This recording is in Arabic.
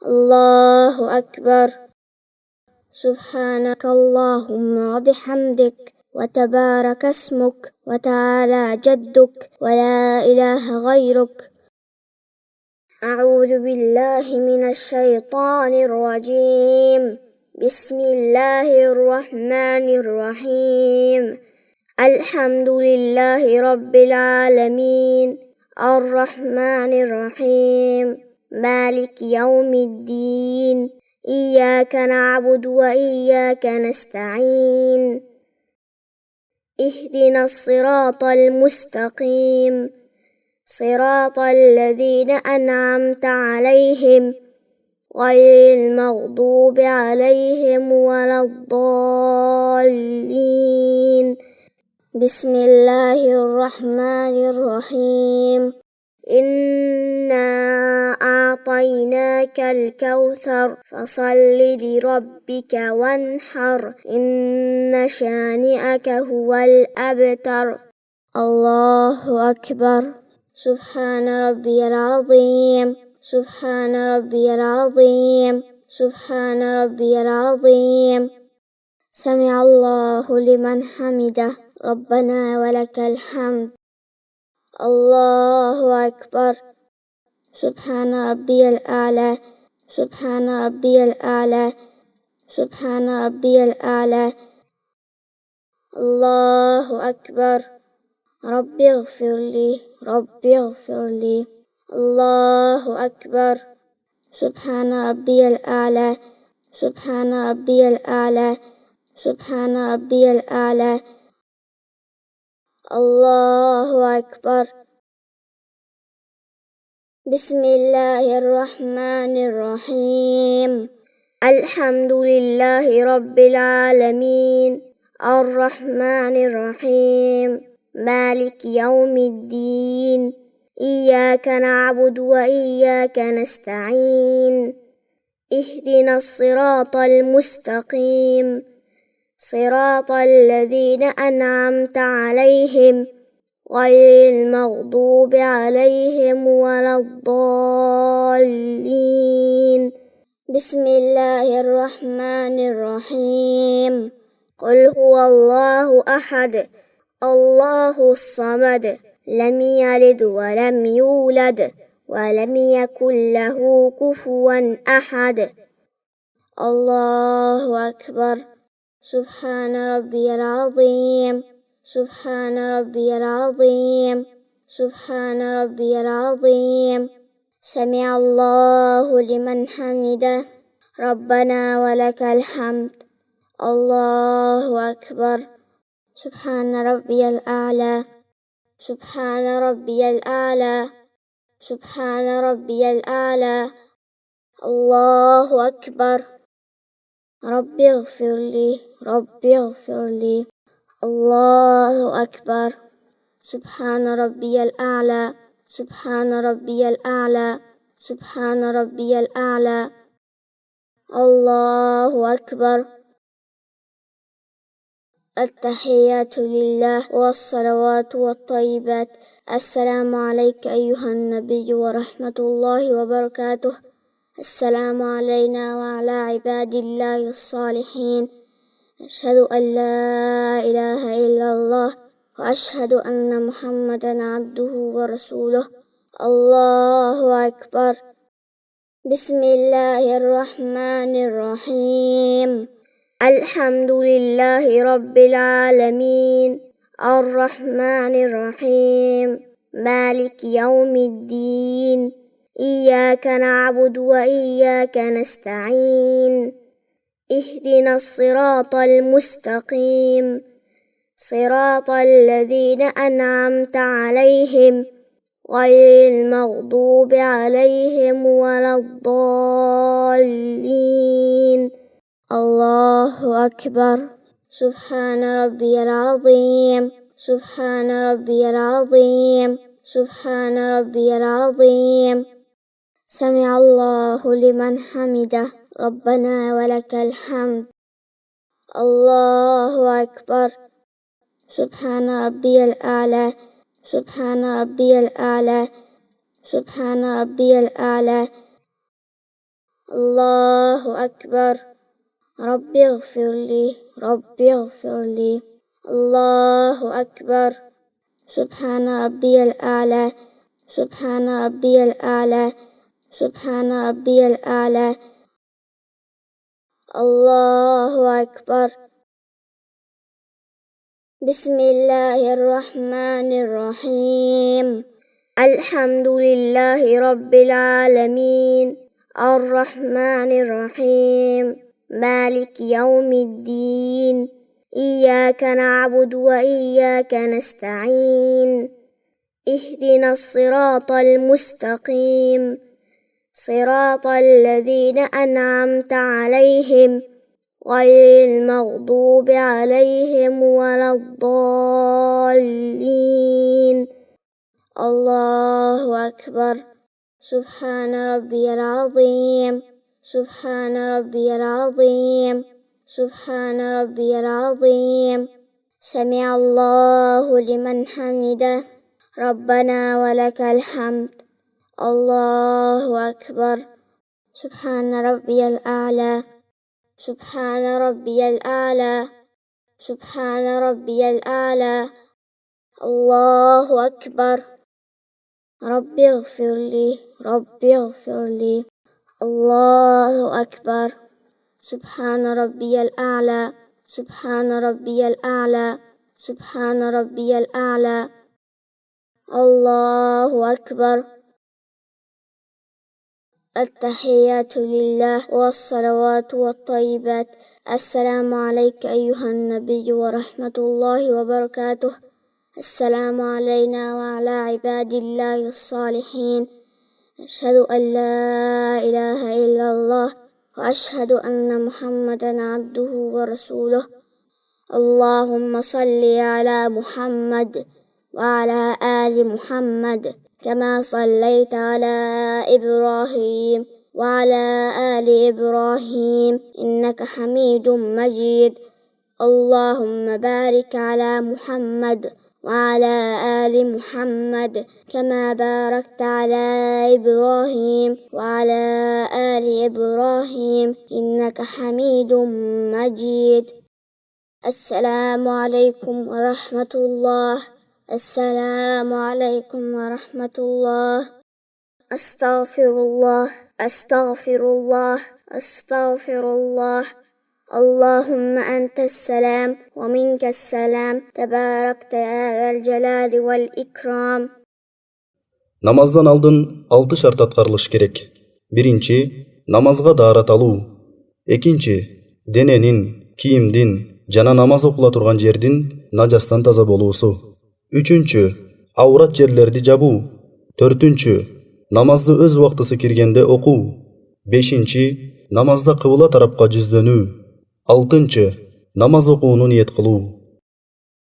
الله أكبر. سبحانك اللهم وبحمدك وتبارك اسمك وتعالى جدك ولا إله غيرك. أعوذ بالله من الشيطان الرجيم. بسم الله الرحمن الرحيم. الحمد لله رب العالمين الرحمن الرحيم مالك يوم الدين إياك نعبد وإياك نستعين اهدنا الصراط المستقيم صراط الذين أنعمت عليهم غير المغضوب عليهم ولا الضالين. بسم الله الرحمن الرحيم. إنا أعطيناك الكوثر فصل لربك وانحر إن شانئك هو الأبتر. الله أكبر. سبحان ربي العظيم. سبحان ربي العظيم. سبحان ربي العظيم. سمع الله لمن حمده. ربنا ولك الحمد. الله أكبر. سبحان ربي الأعلى. سبحان ربي الأعلى. سبحان ربي الأعلى. الله أكبر. ربي اغفر لي. ربي اغفر لي. الله أكبر. سبحان ربي الأعلى. سبحان ربي الأعلى. سبحان ربي الأعلى. الله أكبر. بسم الله الرحمن الرحيم. الحمد لله رب العالمين الرحمن الرحيم مالك يوم الدين إياك نعبد وإياك نستعين اهدنا الصراط المستقيم صراط الذين أنعمت عليهم غير المغضوب عليهم ولا الضالين. بسم الله الرحمن الرحيم. قل هو الله أحد الله الصمد لم يلد ولم يولد ولم يكن له كفوا أحد. الله أكبر. سبحان ربي العظيم. سبحان ربي العظيم. سبحان ربي العظيم. سمع الله لمن حمده. ربنا ولك الحمد. الله أكبر. سبحان ربي الأعلى. سبحان ربي الأعلى. سبحان ربي الأعلى. الله أكبر. ربي اغفر لي. ربي اغفر لي. الله أكبر. سبحان ربي الأعلى. سبحان ربي الأعلى. سبحان ربي الأعلى. الله أكبر. التحيات لله والصلوات والطيبات. السلام عليك أيها النبي ورحمة الله وبركاته. السلام علينا وعلى عباد الله الصالحين. أشهد أن لا إله إلا الله وأشهد أن محمدا عبده ورسوله. الله أكبر. بسم الله الرحمن الرحيم. الحمد لله رب العالمين الرحمن الرحيم مالك يوم الدين إياك نعبد وإياك نستعين اهدنا الصراط المستقيم صراط الذين أنعمت عليهم غير المغضوب عليهم ولا الضالين. الله أكبر. سبحان ربي العظيم. سبحان ربي العظيم. سبحان ربي العظيم. سمع الله لمن حمده. ربنا ولك الحمد. الله أكبر. سبحان ربي الأعلى. سبحان ربي الأعلى. سبحان ربي الأعلى. الله أكبر. رب اغفر لي، رب اغفر لي. الله أكبر. سبحان ربي الأعلى، سبحان ربي الأعلى، سبحان ربي الأعلى. الله أكبر. بسم الله الرحمن الرحيم. الحمد لله رب العالمين، الرحمن الرحيم، مالك يوم الدين. إياك نعبد وإياك نستعين. اهدنا الصراط المستقيم، صراط الذين أنعمت عليهم غير المغضوب عليهم ولا الضالين. الله أكبر. سبحان ربي العظيم، سبحان ربي العظيم، سبحان ربي العظيم. سمع الله لمن حمده، ربنا ولك الحمد. الله أكبر. سبحان ربي الأعلى، سبحان ربي الأعلى، سبحان ربي الأعلى. الله أكبر. رب اغفر لي، رب اغفر لي. الله أكبر. سبحان ربي الأعلى، سبحان ربي الأعلى، سبحان ربي الأعلى. الله أكبر. التحيات لله والصلوات والطيبات. السلام عليك أيها النبي ورحمة الله وبركاته. السلام علينا وعلى عباد الله الصالحين. أشهد أن لا إله إلا الله وأشهد أن محمدا عبده ورسوله. اللهم صل على محمد وعلى آل محمد كما صليت على إبراهيم وعلى آل إبراهيم إنك حميد مجيد. اللهم بارك على محمد وعلى آل محمد كما باركت على إبراهيم وعلى آل إبراهيم إنك حميد مجيد. السلام عليكم ورحمة الله. السلام عليكم ورحمة الله. أستغفر الله، أستغفر الله، أستغفر الله. اللهم أنت السلام ومنك السلام تباركت يا ذا الجلال والإكرام. Намаздан алдын 6 шарт аткарылыш керек. Биринчи, намазга даарат алуу. Экинчи, дененин, кийимдин жана намаз окула турган жердин нажастан таза болуусу. Үчүнчү, аурат жерлерди жабуу. Төртүнчү, намазды өз убактысы киргенде окуу. Бешинчи, намазда кыбла тарапка жүздөнүү. Алтынчы, намаз окууну ниет кылуу.